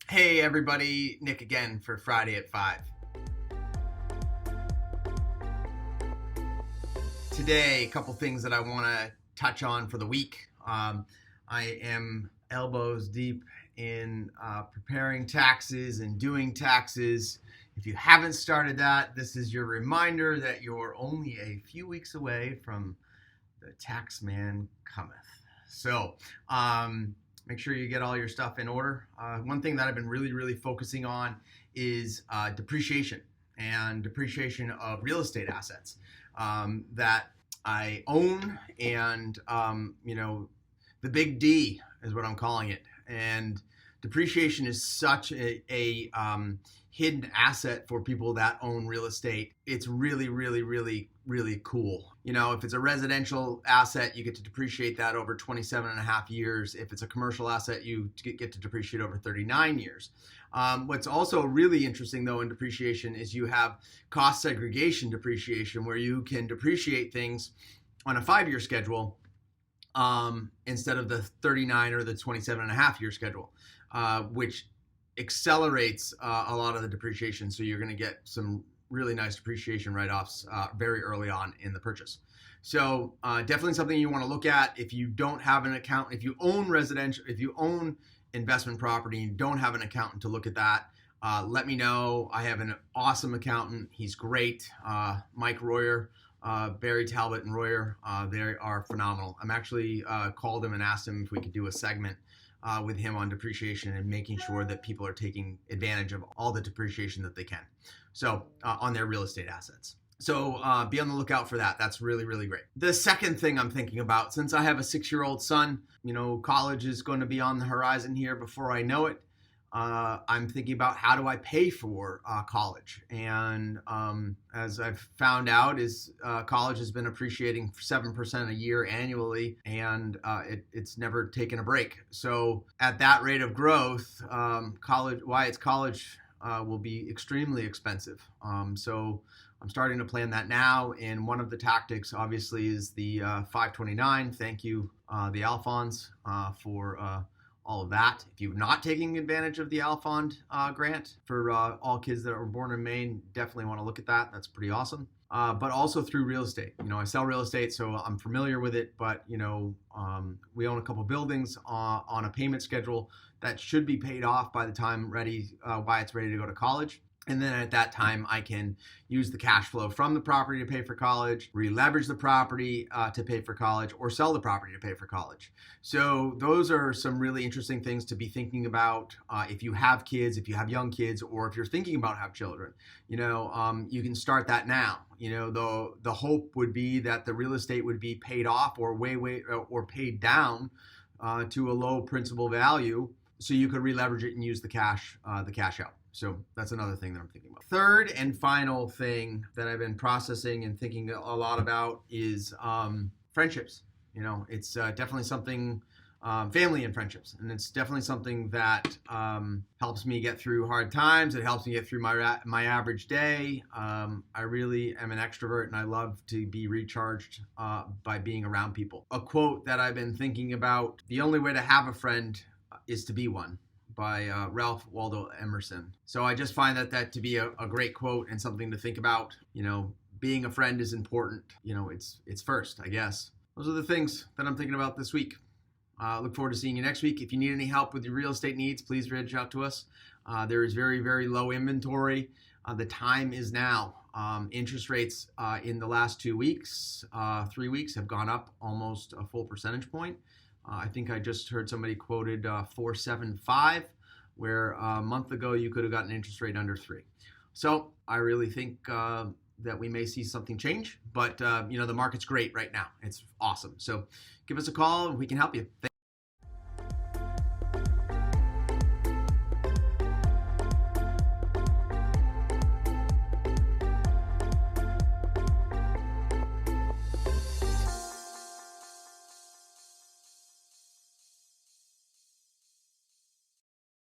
Hey everybody, Nick again for Friday at 5. Today, a couple things that I want to touch on for the week. I am elbows deep in preparing taxes and doing taxes. If you haven't started that, this is your reminder that you're only a few weeks away from the tax man cometh. So, make sure you get all your stuff in order. One thing that I've been really focusing on is depreciation and depreciation of real estate assets that I own, and the big D is what I'm calling it. And depreciation is such a hidden asset for people that own real estate. It's really cool. If it's a residential asset, you get to depreciate that over 27 and a half years. If it's a commercial asset, you get to depreciate over 39 years. What's also really interesting, though, in depreciation is you have cost segregation depreciation, where you can depreciate things on a 5-year schedule instead of the 39 or the 27 and a half year schedule, which accelerates a lot of the depreciation. So you're going to get some really nice depreciation write-offs very early on in the purchase. So definitely something you want to look at. If you don't have an account, if you own residential, if you own investment property and don't have an accountant to look at that, let me know. I have an awesome accountant. He's great. Mike Royer, Barry Talbot and Royer, they are phenomenal. I'm actually called him and asked him if we could do a segment with him on depreciation and making sure that people are taking advantage of all the depreciation that they can. So on their real estate assets. So be on the lookout for that. That's really great. The second thing I'm thinking about, since I have a 6-year-old son, college is going to be on the horizon here before I know it. I'm thinking about how do I pay for college, and as I've found out, is college has been appreciating 7% a year annually, and it's never taken a break. So at that rate of growth, college will be extremely expensive. So I'm starting to plan that now, and one of the tactics obviously is the 529. Thank you, the Alphons, for all of that. If you're not taking advantage of the Alphond grant for all kids that are born in Maine, definitely want to look at that. That's pretty awesome. But also through real estate. I sell real estate, so I'm familiar with it, but we own a couple buildings on a payment schedule that should be paid off by the time Wyatt's ready to go to college. And then at that time, I can use the cash flow from the property to pay for college, re-leverage the property to pay for college, or sell the property to pay for college. So those are some really interesting things to be thinking about if you have kids, if you have young kids, or if you're thinking about have children. You can start that now. The hope would be that the real estate would be paid off or or paid down to a low principal value, so you could re-leverage it and use the cash out. So that's another thing that I'm thinking about. Third and final thing that I've been processing and thinking a lot about is friendships. It's definitely something, family and friendships. And it's definitely something that helps me get through hard times. It helps me get through my average day. I really am an extrovert, and I love to be recharged by being around people. A quote that I've been thinking about: the only way to have a friend is to be one, by Ralph Waldo Emerson. So I just find that to be a great quote and something to think about. Being a friend is important. It's first, I guess. Those are the things that I'm thinking about this week. Look forward to seeing you next week. If you need any help with your real estate needs, please reach out to us. There is very low inventory. The time is now. Interest rates in the last 2 weeks, 3 weeks, have gone up almost a full percentage point. I think I just heard somebody quoted 4.75, where a month ago you could have gotten an interest rate under 3. So I really think that we may see something change, but the market's great right now. It's awesome. So give us a call and we can help you.